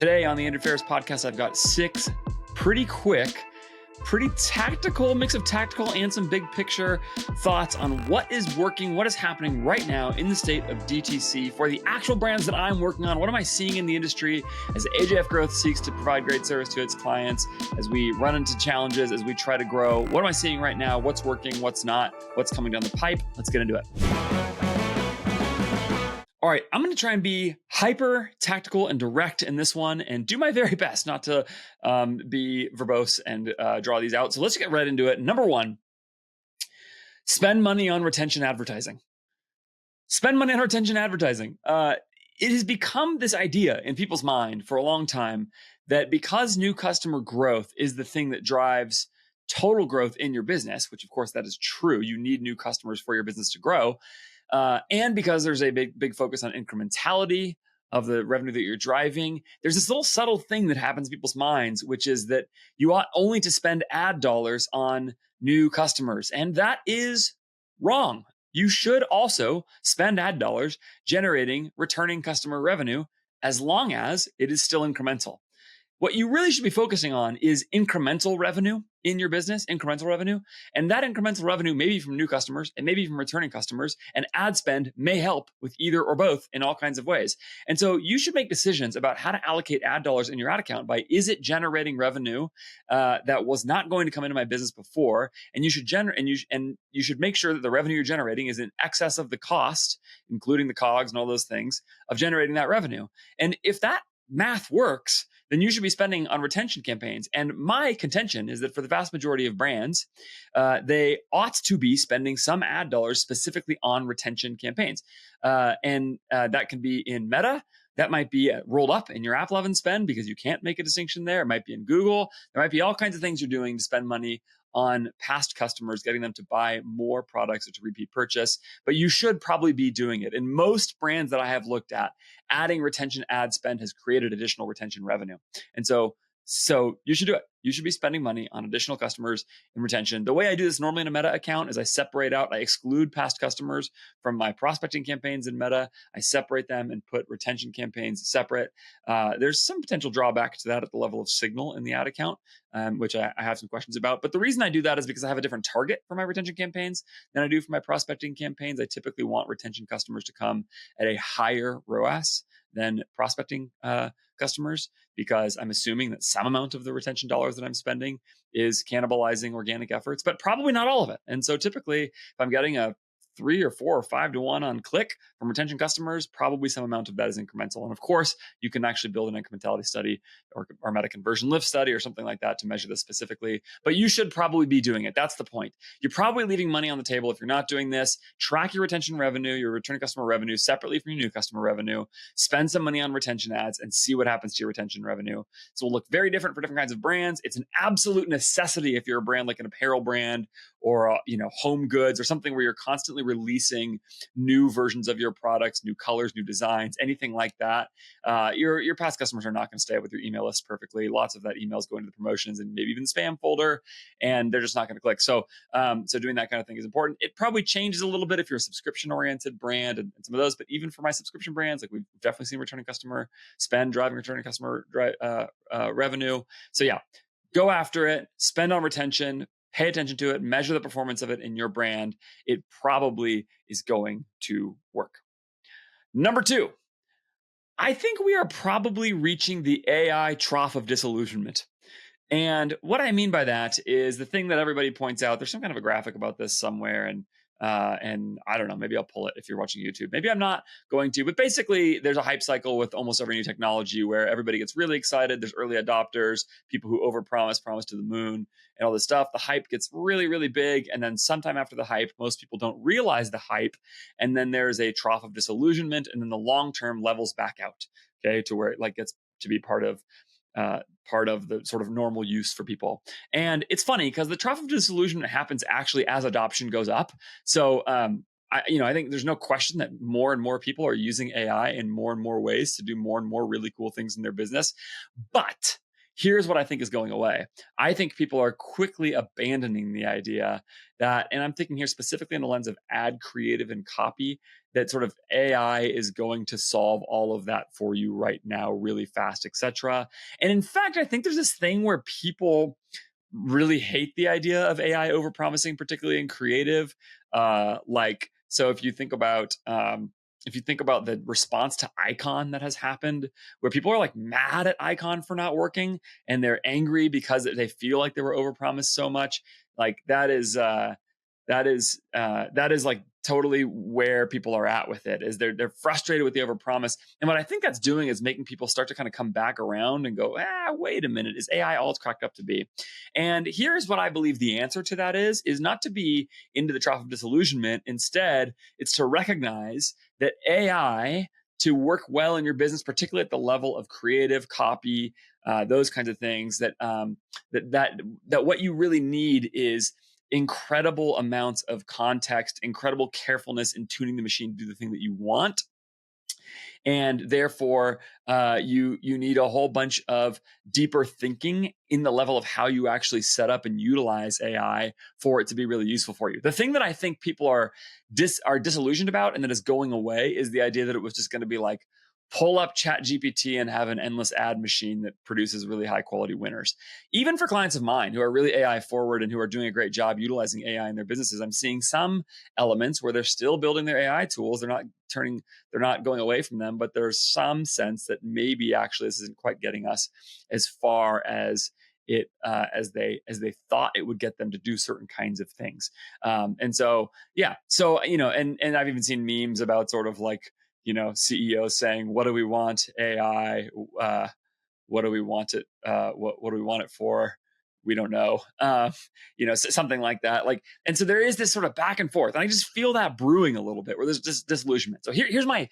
Today on the Andrew Faris podcast, I've got 6 pretty quick, pretty tactical, mix of tactical and some big picture thoughts on what is working, what is happening right now in the state of DTC for the actual brands that I'm working on. What am I seeing in the industry as AJF Growth seeks to provide great service to its clients, as we run into challenges, as we try to grow? What am I seeing right now? What's working? What's not? What's coming down the pipe? Let's get into it. All right, I'm going to try and be hyper tactical and direct in this one and do my very best not to be verbose and draw these out. So let's get right into it. Number 1, spend money on retention advertising. Spend money on retention advertising. It has become this idea in people's mind for a long time that because new customer growth is the thing that drives total growth in your business, which of course that is true. You need new customers for your business to grow. And because there's a big focus on incrementality of the revenue that you're driving, there's this little subtle thing that happens in people's minds, which is that you ought only to spend ad dollars on new customers. And that is wrong. You should also spend ad dollars generating returning customer revenue as long as it is still incremental. What you really should be focusing on is incremental revenue in your business, incremental revenue. And that incremental revenue may be from new customers and maybe from returning customers, and ad spend may help with either or both in all kinds of ways. And so you should make decisions about how to allocate ad dollars in your ad account by, is it generating revenue that was not going to come into my business before? And you should make sure that the revenue you're generating is in excess of the cost, including the COGS and all those things, of generating that revenue. And if that math works, then you should be spending on retention campaigns. And my contention is that for the vast majority of brands, they ought to be spending some ad dollars specifically on retention campaigns. And that can be in Meta. That might be rolled up in your AppLovin spend because you can't make a distinction there. It might be in Google. There might be all kinds of things you're doing to spend money on past customers, getting them to buy more products or to repeat purchase. But you should probably be doing it. In most brands that I have looked at, adding retention ad spend has created additional retention revenue. And so you should do it. You should be spending money on additional customers in retention. The way I do this normally in a Meta account is I exclude past customers from my prospecting campaigns in Meta. I separate them and put retention campaigns separate. There's some potential drawback to that at the level of signal in the ad account, which I have some questions about. But the reason I do that is because I have a different target for my retention campaigns than I do for my prospecting campaigns. I typically want retention customers to come at a higher ROAS than prospecting customers, because I'm assuming that some amount of the retention dollars that I'm spending is cannibalizing organic efforts, but probably not all of it. And so typically, if I'm getting a 3 or 4 or 5 to 1 on click from retention customers, probably some amount of that is incremental. And of course, you can actually build an incrementality study or meta conversion lift study or something like that to measure this specifically. But you should probably be doing it. That's the point. You're probably leaving money on the table if you're not doing this. Track your retention revenue, your returning customer revenue separately from your new customer revenue. Spend some money on retention ads and see what happens to your retention revenue. So it'll look very different for different kinds of brands. It's an absolute necessity if you're a brand like an apparel brand or home goods or something where you're constantly releasing new versions of your products, new colors, new designs, anything like that. Your past customers are not going to stay with your email list perfectly. Lots of that email is going to the promotions and maybe even the spam folder, and they're just not going to click. So doing that kind of thing is important. It probably changes a little bit if you're a subscription-oriented brand and some of those, but even for my subscription brands, like we've definitely seen returning customer spend driving returning customer revenue. So yeah, go after it, spend on retention, pay attention to it, measure the performance of it in your brand. It probably is going to work. Number 2, I think we are probably reaching the AI trough of disillusionment. And what I mean by that is the thing that everybody points out. There's some kind of a graphic about this somewhere, and I don't know, maybe I'll pull it if you're watching YouTube. Maybe I'm not going to, but basically there's a hype cycle with almost every new technology where everybody gets really excited. There's early adopters, people who promise to the moon and all this stuff. The hype gets really, really big. And then sometime after the hype, most people don't realize the hype. And then there's a trough of disillusionment, and then the long-term levels back out, okay, to where it gets to be part of the sort of normal use for people. And it's funny because the trough of disillusionment happens actually as adoption goes up. So I think there's no question that more and more people are using AI in more and more ways to do more and more really cool things in their business. But here's what I think is going away. I think people are quickly abandoning the idea that, and I'm thinking here specifically in the lens of ad creative and copy, that sort of AI is going to solve all of that for you right now, really fast, etc. And in fact, I think there's this thing where people really hate the idea of AI overpromising, particularly in creative. So if you think about the response to Icon that has happened, where people are like mad at Icon for not working, and they're angry because they feel like they were overpromised so much, like that is like totally where people are at with it. Is they're frustrated with the overpromise, and what I think that's doing is making people start to kind of come back around and go, wait a minute, is AI all it's cracked up to be? And here's what I believe the answer to that is not to be into the trough of disillusionment. Instead, it's to recognize that AI, to work well in your business, particularly at the level of creative copy, those kinds of things, that what you really need is incredible amounts of context, incredible carefulness in tuning the machine to do the thing that you want. And therefore, you need a whole bunch of deeper thinking in the level of how you actually set up and utilize AI for it to be really useful for you. The thing that I think people are disillusioned about, and that is going away, is the idea that it was just going to be like, pull up ChatGPT and have an endless ad machine that produces really high quality winners. Even for clients of mine who are really AI forward and who are doing a great job utilizing AI in their businesses, I'm seeing some elements where they're still building their AI tools. They're not going away from them, but there's some sense that maybe actually this isn't quite getting us as far as it as they thought it would get them to do certain kinds of things. And so and I've even seen memes about sort of like, CEOs saying, what do we want AI? What do we want it? What do we want it for? We don't know. Something like that. And so there is this sort of back and forth, and I just feel that brewing a little bit where there's just disillusionment. So here's my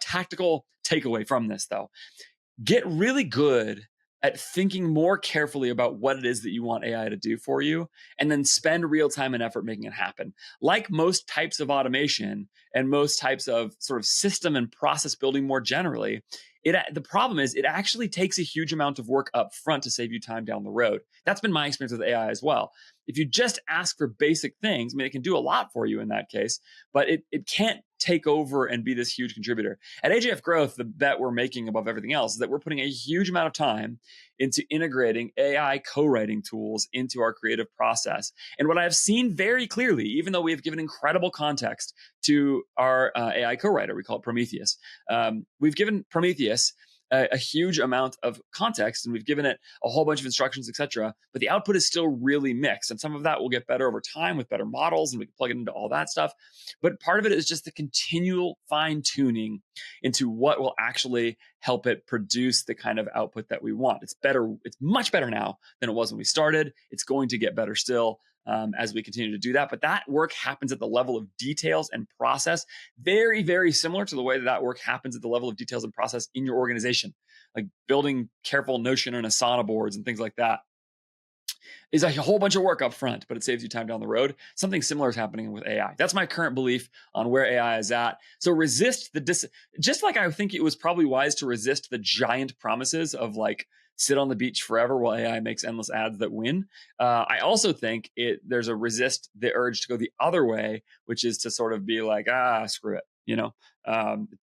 tactical takeaway from this, though. Get really good at thinking more carefully about what it is that you want AI to do for you, and then spend real time and effort making it happen. Like most types of automation and most types of sort of system and process building more generally, the problem is it actually takes a huge amount of work up front to save you time down the road. That's been my experience with AI as well. If you just ask for basic things, I mean, it can do a lot for you in that case, but it can't take over and be this huge contributor. At AJF Growth, the bet we're making above everything else is that we're putting a huge amount of time into integrating AI co-writing tools into our creative process. And what I've seen very clearly, even though we have given incredible context to our AI co-writer, we call it Prometheus. We've given Prometheus a huge amount of context, and we've given it a whole bunch of instructions, etc. But the output is still really mixed, and some of that will get better over time with better models, and we can plug it into all that stuff. But part of it is just the continual fine tuning into what will actually help it produce the kind of output that we want. It's better. It's much better now than it was when we started. It's going to get better still as we continue to do that. But that work happens at the level of details and process, very, very similar to the way that work happens at the level of details and process in your organization, like building careful Notion and Asana boards and things like that. Is a whole bunch of work up front, but it saves you time down the road. Something similar is happening with AI. That's my current belief on where AI is at. So resist just like I think it was probably wise to resist the giant promises of like, sit on the beach forever while AI makes endless ads that win. I also think there's a resist the urge to go the other way, which is to sort of be like, screw it.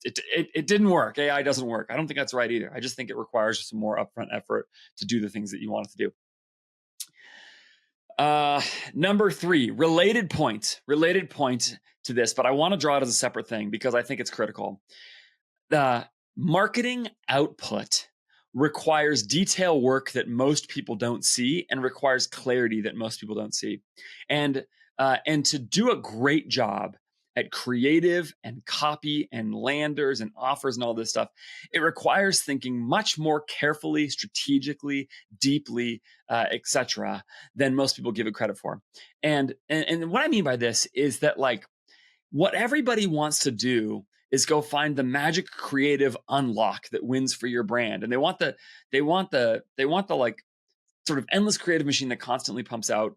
It didn't work. AI doesn't work. I don't think that's right either. I just think it requires some more upfront effort to do the things that you want it to do. Number 3, related point to this, but I want to draw it as a separate thing because I think it's critical. The marketing output requires detail work that most people don't see, and requires clarity that most people don't see. And to do a great job at creative and copy and landers and offers and all this stuff, it requires thinking much more carefully, strategically, deeply, etc., than most people give it credit for. And what I mean by this is that, like, what everybody wants to do is go find the magic creative unlock that wins for your brand. And they want the like sort of endless creative machine that constantly pumps out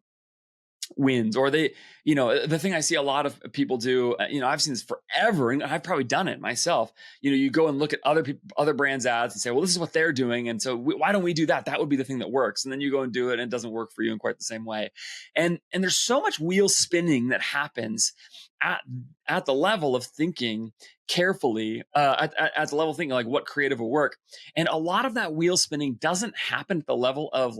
wins, or they, the thing I see a lot of people do, I've seen this forever, and I've probably done it myself. You go and look at other brands' ads and say, well, this is what they're doing, and so why don't we do that? That would be the thing that works. And then you go and do it, and it doesn't work for you in quite the same way. And there's so much wheel spinning that happens at the level of thinking carefully, at the level of thinking like what creative will work. And a lot of that wheel spinning doesn't happen at the level of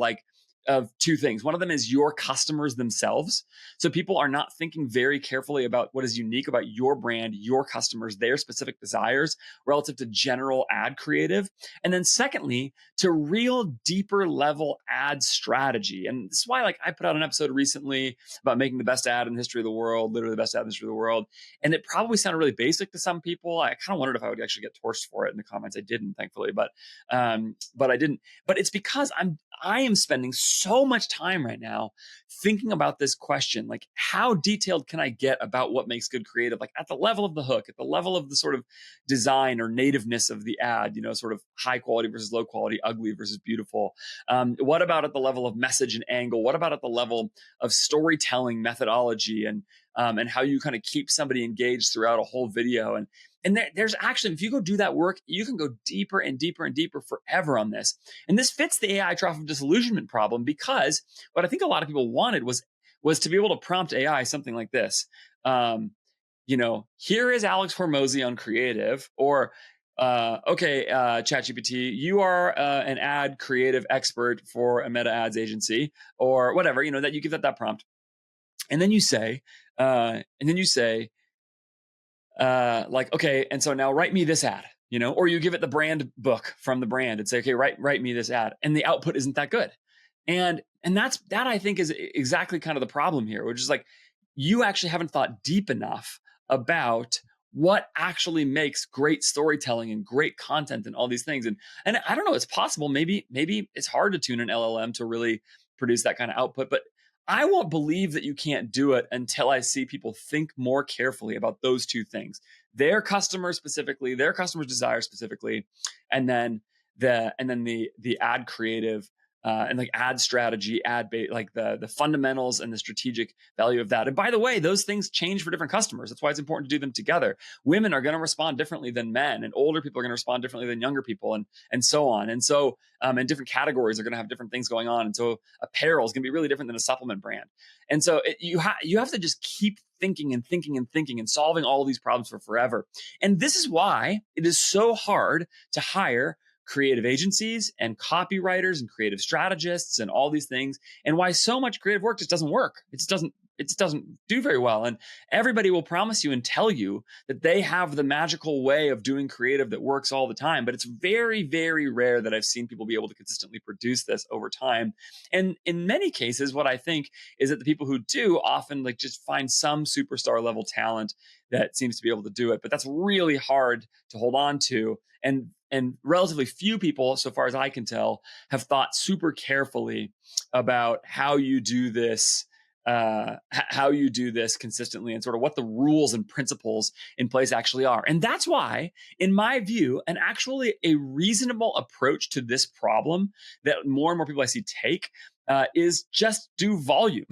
two things. One of them is your customers themselves. So people are not thinking very carefully about what is unique about your brand, your customers, their specific desires relative to general ad creative. And then secondly, to real deeper level ad strategy. And this is why I put out an episode recently about making the best ad in the history of the world, literally the best ad in the history of the world. And it probably sounded really basic to some people. I kind of wondered if I would actually get torched for it in the comments. I didn't, thankfully, but I didn't. But it's because I am spending so much time right now thinking about this question, like how detailed can I get about what makes good creative, like at the level of the hook, at the level of the sort of design or nativeness of the ad, sort of high quality versus low quality, ugly versus beautiful. What about at the level of message and angle? What about at the level of storytelling methodology and how you kind of keep somebody engaged throughout a whole video? And there's actually, if you go do that work, you can go deeper and deeper and deeper forever on this. And this fits the AI trough of disillusionment problem, because what I think a lot of people wanted was to be able to prompt AI something like this. Here is Alex Hormozy on creative, or okay, ChatGPT, you are an ad creative expert for a meta ads agency, or whatever, that you give that prompt. And then you say, okay, and so now write me this ad, or you give it the brand book from the brand and say, okay, write me this ad, and the output isn't that good. And that I think is exactly kind of the problem here, which is like, you actually haven't thought deep enough about what actually makes great storytelling and great content and all these things. And I don't know, it's possible, maybe it's hard to tune an LLM to really produce that kind of output, but I won't believe that you can't do it until I see people think more carefully about those two things: their customers specifically, their customers' desire specifically, and then the ad creative and like ad strategy, like the fundamentals and the strategic value of that. And by the way, those things change for different customers. That's why it's important to do them together. Women are going to respond differently than men, and older people are going to respond differently than younger people, and so on. And so, and different categories are going to have different things going on. And so apparel is going to be really different than a supplement brand. And so you have to just keep thinking and thinking and thinking and solving all these problems for forever. And this is why it is so hard to hire creative agencies and copywriters and creative strategists and all these things, and why so much creative work just doesn't work. It doesn't do very well. And everybody will promise you and tell you that they have the magical way of doing creative that works all the time. But it's very, very rare that I've seen people be able to consistently produce this over time. And in many cases, what I think is that the people who do often just find some superstar level talent that seems to be able to do it. But that's really hard to hold on to. And relatively few people, so far as I can tell, have thought super carefully about how you do this consistently, and sort of what the rules and principles in place actually are. And that's why, in my view, and actually a reasonable approach to this problem that more and more people I see take is just do volume.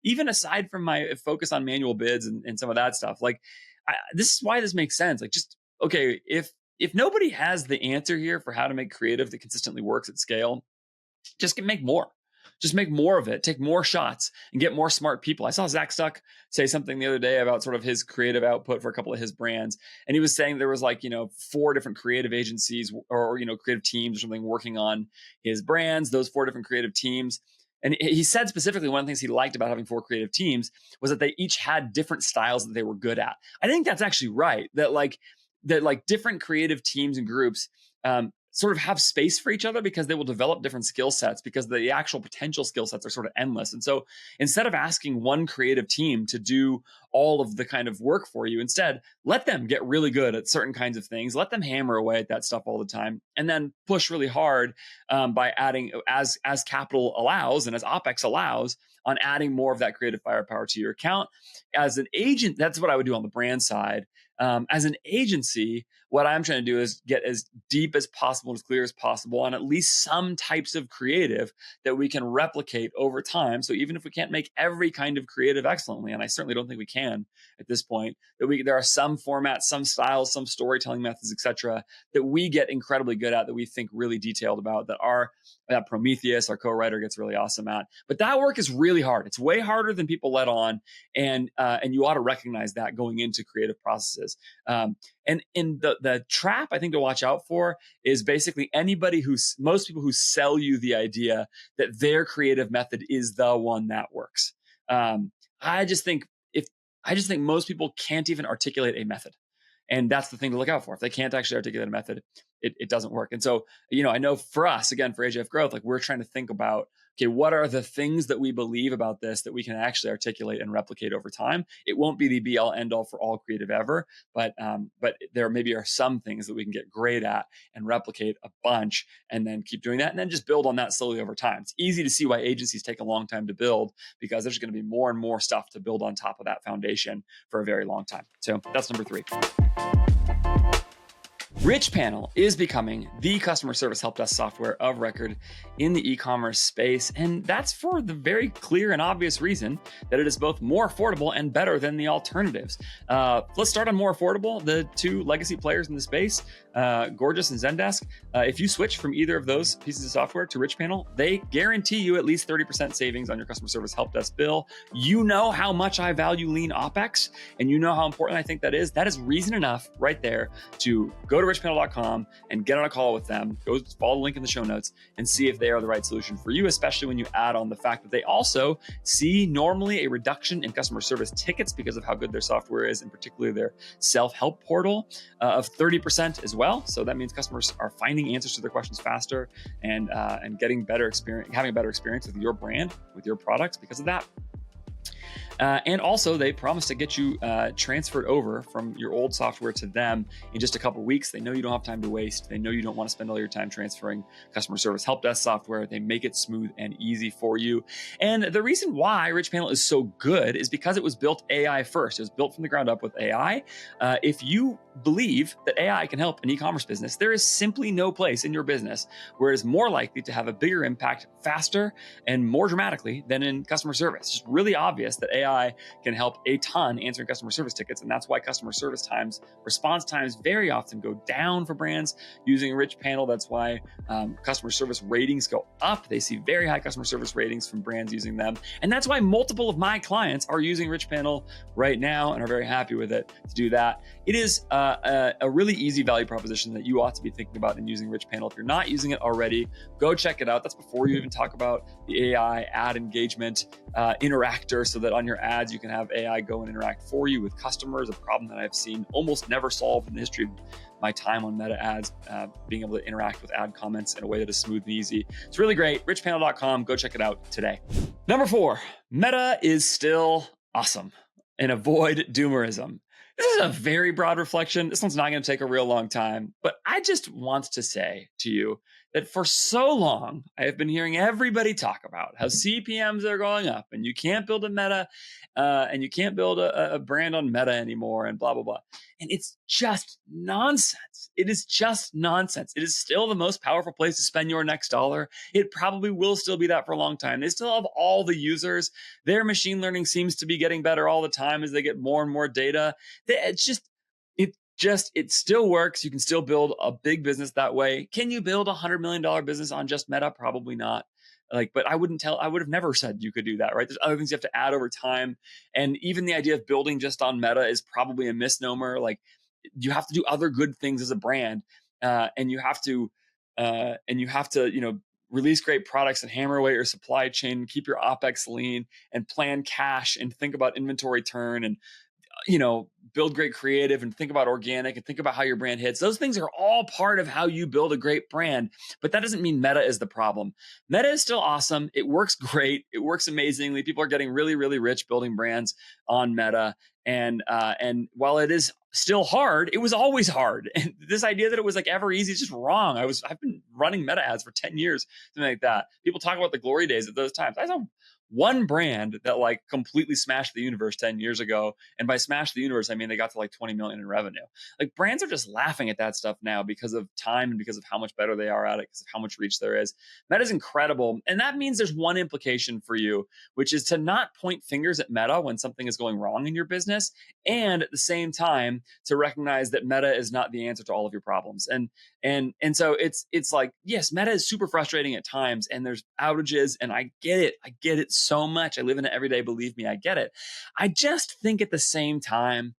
Even aside from my focus on manual bids and some of that stuff, this is why this makes sense. Okay, if nobody has the answer here for how to make creative that consistently works at scale, just make more. Just make more of it, take more shots, and get more smart people. I saw Zach Stuck say something the other day about sort of his creative output for a couple of his brands. And he was saying there was 4 different creative agencies or creative teams or something working on his brands, those 4 different creative teams. And he said specifically one of the things he liked about having 4 creative teams was that they each had different styles that they were good at. I think that's actually right, that different creative teams and groups sort of have space for each other, because they will develop different skill sets, because the actual potential skill sets are sort of endless. And so instead of asking one creative team to do all of the kind of work for you, instead, let them get really good at certain kinds of things. Let them hammer away at that stuff all the time, and then push really hard by adding, as capital allows and as OpEx allows, on adding more of that creative firepower to your account. As an agent, that's what I would do on the brand side. As an agency, what I'm trying to do is get as deep as possible, as clear as possible on at least some types of creative that we can replicate over time. So even if we can't make every kind of creative excellently, and I certainly don't think we can at this point, there are some formats, some styles, some storytelling methods, etc., that we get incredibly good at, that we think really detailed about, that Prometheus, our co-writer, gets really awesome at. But that work is really hard. It's way harder than people let on, and you ought to recognize that going into creative processes. And in the trap, I think, to watch out for is basically most people who sell you the idea that their creative method is the one that works. I just think most people can't even articulate a method. And that's the thing to look out for. If they can't actually articulate a method, it doesn't work. And so, I know for us, again, for AJF Growth, like, we're trying to think about, okay, what are the things that we believe about this that we can actually articulate and replicate over time? It won't be the be all end all for all creative ever, but there maybe are some things that we can get great at and replicate a bunch, and then keep doing that, and then just build on that slowly over time. It's easy to see why agencies take a long time to build, because there's going to be more and more stuff to build on top of that foundation for a very long time. So that's number 3. RICHPANEL is becoming the customer service help desk software of record in the e-commerce space, and that's for the very clear and obvious reason that it is both more affordable and better than the alternatives. Let's start on more affordable. The 2 legacy players in the space, Gorgeous and Zendesk, if you switch from either of those pieces of software to RICHPANEL, they guarantee you at least 30% savings on your customer service help desk bill. You know how much I value lean OpEx, and you know how important I think that is. That is reason enough right there to go to richpanel.com and get on a call with them. Go follow the link in the show notes and see if they are the right solution for you, especially when you add on the fact that they also see normally a reduction in customer service tickets because of how good their software is, and particularly their self-help portal of 30% as well. So that means customers are finding answers to their questions faster, and getting better experience, having a better experience with your brand, with your products because of that. And also, they promise to get you transferred over from your old software to them in just a couple of weeks. They know you don't have time to waste. They know you don't want to spend all your time transferring customer service help desk software. They make it smooth and easy for you. And the reason why RICHPANEL is so good is because it was built AI first. It was built from the ground up with AI. If you believe that AI can help an e-commerce business, there is simply no place in your business where it is more likely to have a bigger impact faster and more dramatically than in customer service. It's just really obvious that AI can help a ton answering customer service tickets. And that's why customer service times, response times very often go down for brands using RICHPANEL. That's why customer service ratings go up. They see very high customer service ratings from brands using them. And that's why multiple of my clients are using RICHPANEL right now and are very happy with it to do that. It is a really easy value proposition that you ought to be thinking about in using RICHPANEL. If you're not using it already, go check it out. That's before you even talk about the AI ad engagement interactor, so that on your ads, you can have AI go and interact for you with customers, a problem that I've seen almost never solved in the history of my time on Meta ads, being able to interact with ad comments in a way that is smooth and easy. It's really great. richpanel.com. Go check it out today. Number 4, Meta is still awesome, and avoid doomerism. This is a very broad reflection. This one's not going to take a real long time, but I just want to say to you that for so long, I have been hearing everybody talk about how CPMs are going up, and you can't build a Meta, and you can't build a brand on Meta anymore, and blah, blah, blah. And it's just nonsense. It is just nonsense. It is still the most powerful place to spend your next dollar. It probably will still be that for a long time. They still have all the users. Their machine learning seems to be getting better all the time as they get more and more data. It still works. You can still build a big business that way. Can you build $100 million business on just Meta? Probably not. But I would have never said you could do that, right? There's other things you have to add over time. And even the idea of building just on Meta is probably a misnomer. Like, you have to do other good things as a brand. And you have to, release great products and hammer away your supply chain, keep your OpEx lean, and plan cash, and think about inventory turn, and build great creative, and think about organic, and think about how your brand hits. Those things are all part of how you build a great brand, but that doesn't mean Meta is the problem. Meta is still awesome. It works great. It works amazingly. People are getting really, really rich building brands on Meta. And while it is still hard, it was always hard. And this idea that it was like ever easy is just wrong. I've been running meta ads for 10 years, something like that. People talk about the glory days of those times. I saw one brand that like completely smashed the universe 10 years ago. And by smash the universe, I mean, they got to like 20 million in revenue. Like brands are just laughing at that stuff now because of time and because of how much better they are at it, because of how much reach there is. Meta is incredible. And that means there's one implication for you, which is to not point fingers at Meta when something is going wrong in your business. And at the same time, to recognize that Meta is not the answer to all of your problems. And so it's like, yes, Meta is super frustrating at times and there's outages and I get it so much. I live in it every day. Believe me, I get it. I just think at the same time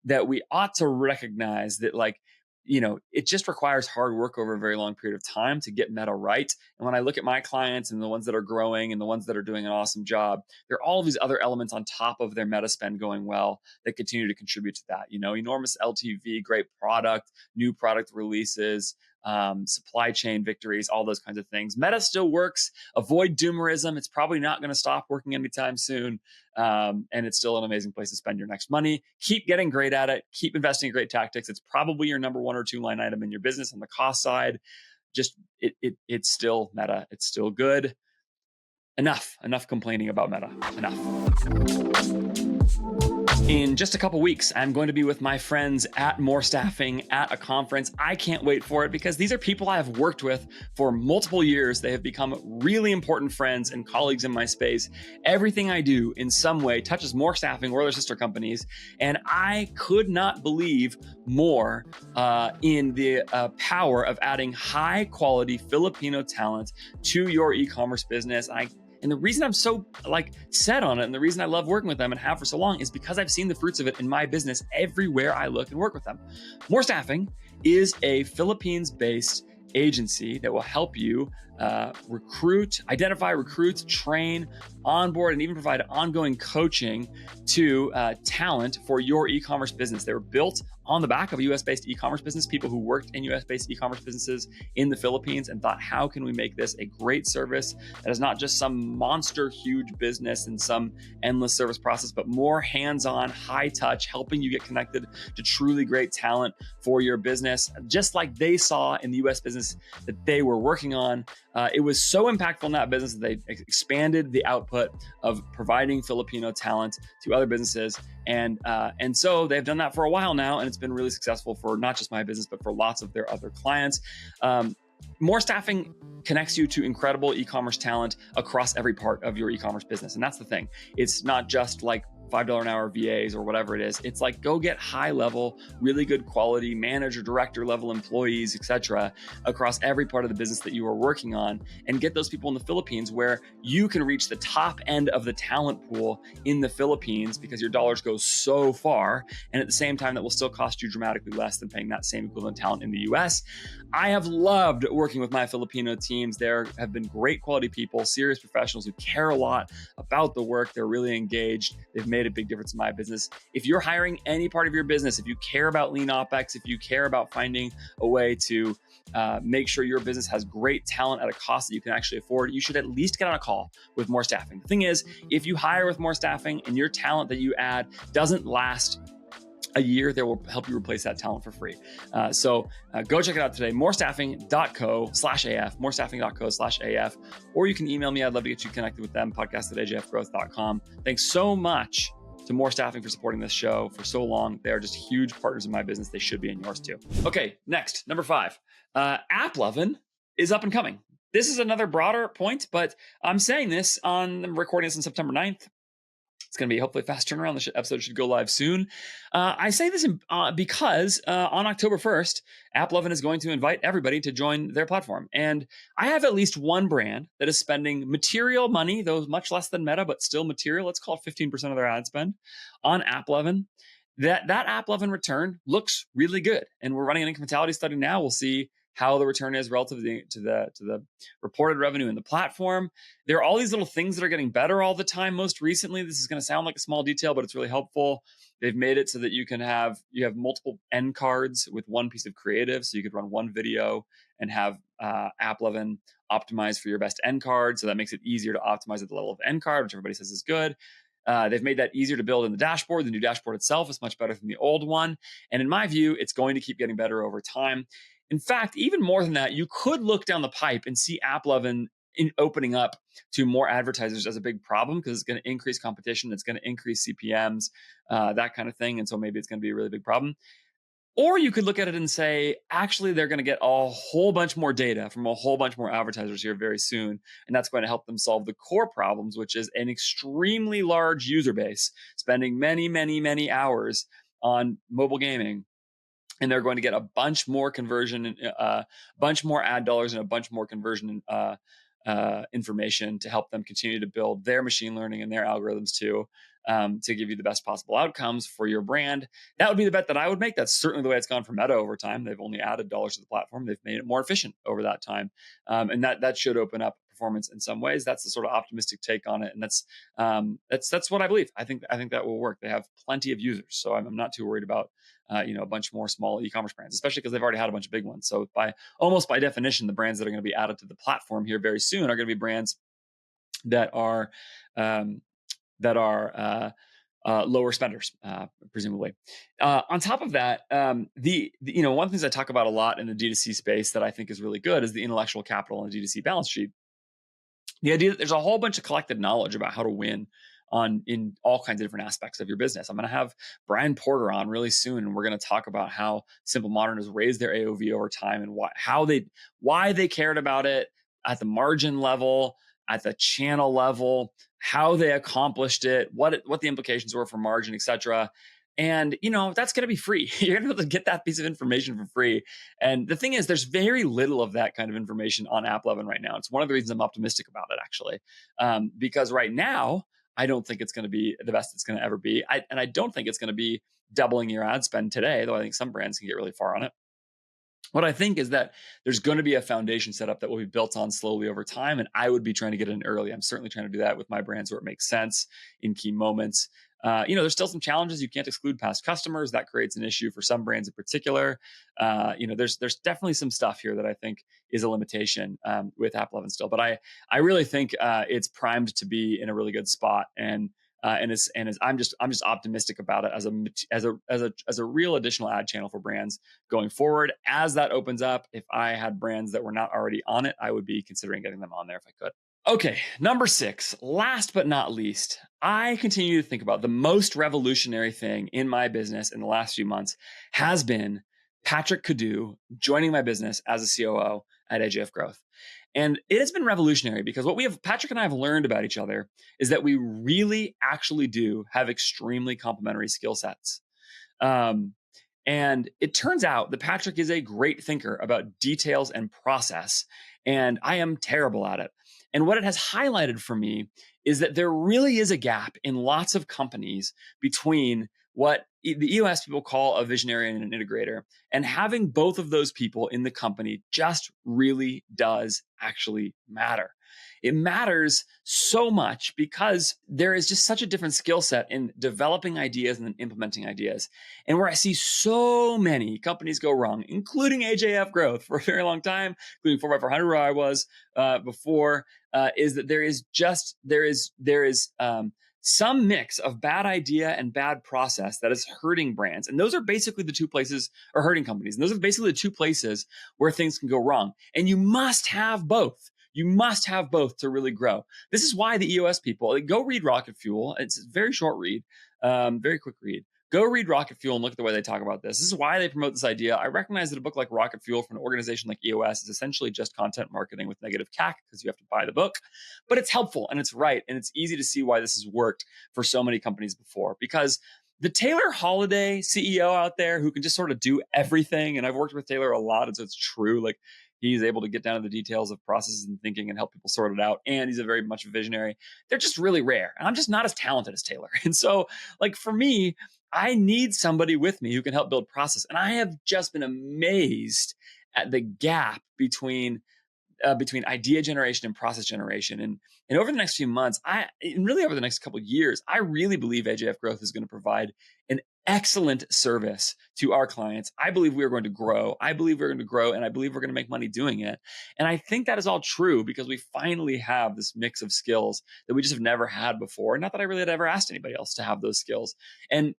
that we ought to recognize that like, it just requires hard work over a very long period of time to get Meta right. And when I look at my clients and the ones that are growing and the ones that are doing an awesome job, there are all these other elements on top of their Meta spend going well that continue to contribute to that. Enormous LTV, great product, new product releases, supply chain victories, all those kinds of things. Meta still works. Avoid doomerism. It's probably not going to stop working anytime soon. And it's still an amazing place to spend your next money. Keep getting great at it. Keep investing in great tactics. It's probably your number 1 or 2 line item in your business on the cost side. Just it's still Meta. It's still good. Enough complaining about Meta. Enough. In just a couple weeks, I'm going to be with my friends at More Staffing at a conference. I can't wait for it because these are people I have worked with for multiple years. They have become really important friends and colleagues in my space. Everything I do in some way touches More Staffing or their sister companies. And I could not believe more in the power of adding high quality Filipino talent to your e-commerce business. And the reason I'm so set on it and the reason I love working with them and have for so long is because I've seen the fruits of it in my business everywhere I look and work with them. More Staffing is a Philippines-based agency that will help you identify, recruit, train, onboard, and even provide ongoing coaching to talent for your e-commerce business. They were built on the back of a US-based e-commerce business, people who worked in US-based e-commerce businesses in the Philippines and thought, how can we make this a great service that is not just some monster huge business and some endless service process, but more hands-on, high touch, helping you get connected to truly great talent for your business, just like they saw in the US business that they were working on. It was so impactful in that business that they expanded the output of providing Filipino talent to other businesses. And so they've done that for a while now, and it's been really successful for not just my business, but for lots of their other clients. More Staffing connects you to incredible e-commerce talent across every part of your e-commerce business. And that's the thing. It's not just like $5 an hour VAs or whatever it is. It's like, go get high level, really good quality manager, director level employees, etc., across every part of the business that you are working on, and get those people in the Philippines where you can reach the top end of the talent pool in the Philippines because your dollars go so far. And at the same time, that will still cost you dramatically less than paying that same equivalent talent in the US. I have loved working with my Filipino teams. There have been great quality people, serious professionals who care a lot about the work. They're really engaged. They've made a big difference in my business. If you're hiring any part of your business, if you care about lean OpEx, if you care about finding a way to make sure your business has great talent at a cost that you can actually afford, you should at least get on a call with More Staffing. The thing is, if you hire with More Staffing and your talent that you add doesn't last a year, they will help you replace that talent for free. So go check it out today, morestaffing.co/AF, morestaffing.co/AF, or you can email me. I'd love to get you connected with them, podcast@ajfgrowth.com. Thanks so much to More Staffing for supporting this show for so long. They are just huge partners in my business. They should be in yours too. Okay, next, number 5. AppLovin is up and coming. This is another broader point, but I'm saying this I'm recording this on September 9th. It's going to be hopefully a fast turnaround. The episode should go live soon. I say this because on October 1st, AppLovin is going to invite everybody to join their platform. And I have at least one brand that is spending material money, though much less than Meta, but still material. Let's call it 15% of their ad spend on AppLovin. That AppLovin return looks really good. And we're running an incrementality study now. We'll see how the return is relative to the reported revenue in the platform. There are all these little things that are getting better all the time. Most recently, this is going to sound like a small detail, but it's really helpful. They've made it so that you have multiple end cards with one piece of creative. So you could run one video and have AppLovin optimized for your best end card. So that makes it easier to optimize at the level of end card, which everybody says is good. They've made that easier to build in the dashboard. The new dashboard itself is much better than the old one. And in my view, it's going to keep getting better over time. In fact, even more than that, you could look down the pipe and see AppLovin opening up to more advertisers as a big problem, because it's going to increase competition. It's going to increase CPMs, that kind of thing. And so maybe it's going to be a really big problem. Or you could look at it and say, actually, they're going to get a whole bunch more data from a whole bunch more advertisers here very soon. And that's going to help them solve the core problems, which is an extremely large user base spending many, many, many hours on mobile gaming. And they're going to get a bunch more conversion, a bunch more ad dollars, and a bunch more conversion information to help them continue to build their machine learning and their algorithms to give you the best possible outcomes for your brand. That would be the bet that I would make. That's certainly the way it's gone for Meta over time. They've only added dollars to the platform. They've made it more efficient over that time. And that should open up performance in some ways. That's the sort of optimistic take on it. And that's what I believe. I think that will work. They have plenty of users. So I'm not too worried about a bunch more small e-commerce brands, especially because they've already had a bunch of big ones. So almost by definition, the brands that are going to be added to the platform here very soon are going to be brands that are lower spenders, presumably. On top of that, one of the things I talk about a lot in the D2C space that I think is really good is the intellectual capital and the D2C balance sheet. The idea that there's a whole bunch of collected knowledge about how to win in all kinds of different aspects of your business. I'm going to have Brian Porter on really soon, and we're going to talk about how Simple Modern has raised their AOV over time and why they cared about it at the margin level, at the channel level, how they accomplished it, what the implications were for margin, et cetera. And, that's going to be free. You're going to be able to get that piece of information for free. And the thing is, there's very little of that kind of information on AppLovin right now. It's one of the reasons I'm optimistic about it, actually, because right now, I don't think it's going to be the best it's going to ever be. And I don't think it's going to be doubling your ad spend today, though I think some brands can get really far on it. What I think is that there's going to be a foundation set up that will be built on slowly over time. And I would be trying to get in early. I'm certainly trying to do that with my brands where it makes sense in key moments. There's still some challenges. You can't exclude past customers. That creates an issue for some brands in particular. There's definitely some stuff here that I think is a limitation with AppLovin still. But I really think it's primed to be in a really good spot. I'm just optimistic about it as a real additional ad channel for brands going forward. As that opens up, if I had brands that were not already on it, I would be considering getting them on there if I could. Okay, number 6, last but not least, I continue to think about the most revolutionary thing in my business in the last few months has been Patrick Cadu joining my business as a COO at AJF Growth. And it has been revolutionary because Patrick and I have learned about each other is that we really actually do have extremely complementary skill sets. And it turns out that Patrick is a great thinker about details and process, and I am terrible at it. And what it has highlighted for me is that there really is a gap in lots of companies between what the EOS people call a visionary and an integrator. And having both of those people in the company just really does actually matter. It matters so much because there is just such a different skill set in developing ideas and then implementing ideas. And where I see so many companies go wrong, including AJF Growth for a very long time, including 4x400 where I was before, is that there is some mix of bad idea and bad process that is hurting brands. And those are basically the two places, or hurting companies. And those are basically the two places where things can go wrong. And you must have both. You must have both to really grow. This is why the EOS people, go read Rocket Fuel. It's a very short read, very quick read. Go read Rocket Fuel and look at the way they talk about this. This is why they promote this idea. I recognize that a book like Rocket Fuel from an organization like EOS is essentially just content marketing with negative CAC because you have to buy the book. But it's helpful and it's right. And it's easy to see why this has worked for so many companies before. Because the Taylor Holiday CEO out there who can just sort of do everything, and I've worked with Taylor a lot, and so it's true. Like, he's able to get down to the details of processes and thinking and help people sort it out. And he's a very much a visionary. They're just really rare. And I'm just not as talented as Taylor. And so, like, for me, I need somebody with me who can help build process. And I have just been amazed at the gap between between idea generation and process generation. And over the next few months, and really over the next couple of years, I really believe AJF Growth is going to provide an excellent service to our clients. I believe we are going to grow. I believe we're going to grow, and I believe we're going to make money doing it. And I think that is all true because we finally have this mix of skills that we just have never had before. Not that I really had ever asked anybody else to have those skills. And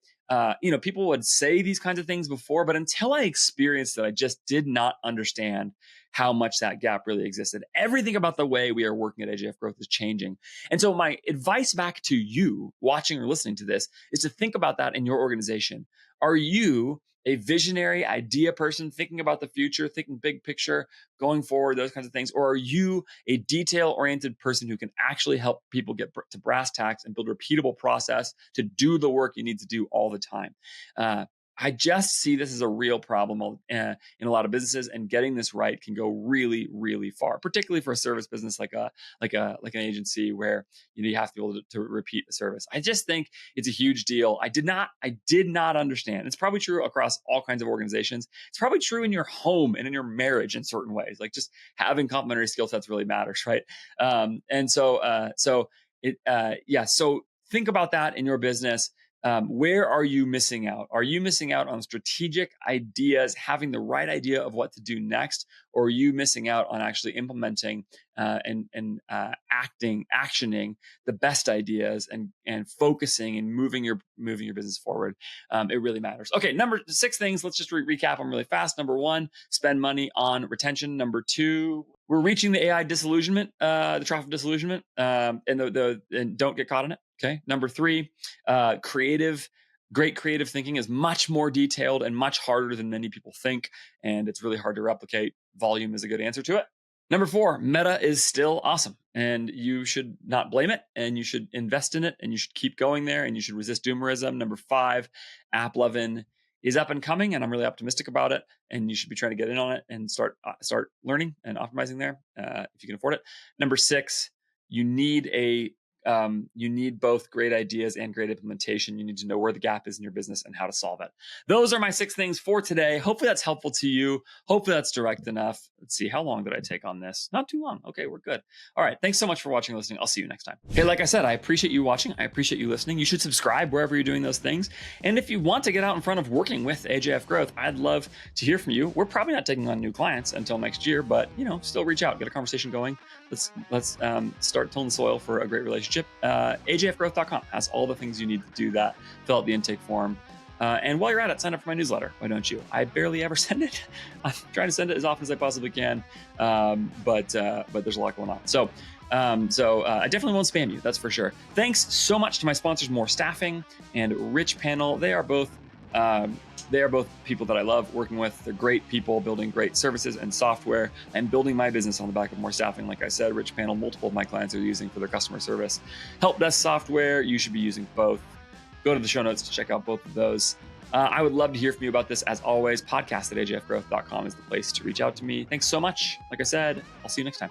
people would say these kinds of things before, but until I experienced it, I just did not understand how much that gap really existed. Everything about the way we are working at AJF Growth is changing. And so my advice back to you watching or listening to this is to think about that in your organization. Are you a visionary idea person thinking about the future, thinking big picture, going forward, those kinds of things? Or are you a detail-oriented person who can actually help people get to brass tacks and build a repeatable process to do the work you need to do all the time? I just see this as a real problem in a lot of businesses, and getting this right can go really, really far, particularly for a service business like an agency where you have to be able to repeat the service. I just think it's a huge deal. I did not understand. It's probably true across all kinds of organizations. It's probably true in your home and in your marriage in certain ways. Like just having complementary skill sets really matters, right? So think about that in your business. Where are you missing out? Are you missing out on strategic ideas, having the right idea of what to do next? Or are you missing out on actually implementing and actioning the best ideas and focusing and moving your business forward? It really matters. Okay, number 6 things. Let's just recap them really fast. Number 1, spend money on retention. Number 2, we're reaching the AI disillusionment, the trough of disillusionment, and don't get caught in it. Okay. Number 3, great creative thinking is much more detailed and much harder than many people think, and it's really hard to replicate. Volume is a good answer to it. Number 4, meta is still awesome, and you should not blame it, and you should invest in it, and you should keep going there, and you should resist doomerism. Number 5, AppLovin is up and coming, and I'm really optimistic about it, and you should be trying to get in on it and start learning and optimizing there if you can afford it. Number 6, you need both great ideas and great implementation. You need to know where the gap is in your business and how to solve it. Those are my 6 things for today. Hopefully that's helpful to you. Hopefully that's direct enough. Let's see, how long did I take on this? Not too long. Okay, we're good. All right, thanks so much for watching and listening. I'll see you next time. Hey, like I said, I appreciate you watching. I appreciate you listening. You should subscribe wherever you're doing those things. And if you want to get out in front of working with AJF Growth, I'd love to hear from you. We're probably not taking on new clients until next year, but still reach out, get a conversation going. Let's start tilling the soil for a great relationship. AJFgrowth.com has all the things you need to do that. Fill out the intake form. And while you're at it, sign up for my newsletter. Why don't you? I barely ever send it. I'm trying to send it as often as I possibly can. But there's a lot going on. So I definitely won't spam you. That's for sure. Thanks so much to my sponsors, More Staffing and RICHPANEL. They are both people that I love working with. They're great people building great services and software. I'm building my business on the back of More Staffing. Like I said, RICHPANEL, multiple of my clients are using for their customer service help desk software. You should be using both. Go to the show notes to check out both of those. I would love to hear from you about this. As always, podcast@ajfgrowth.com is the place to reach out to me. Thanks so much. Like I said, I'll see you next time.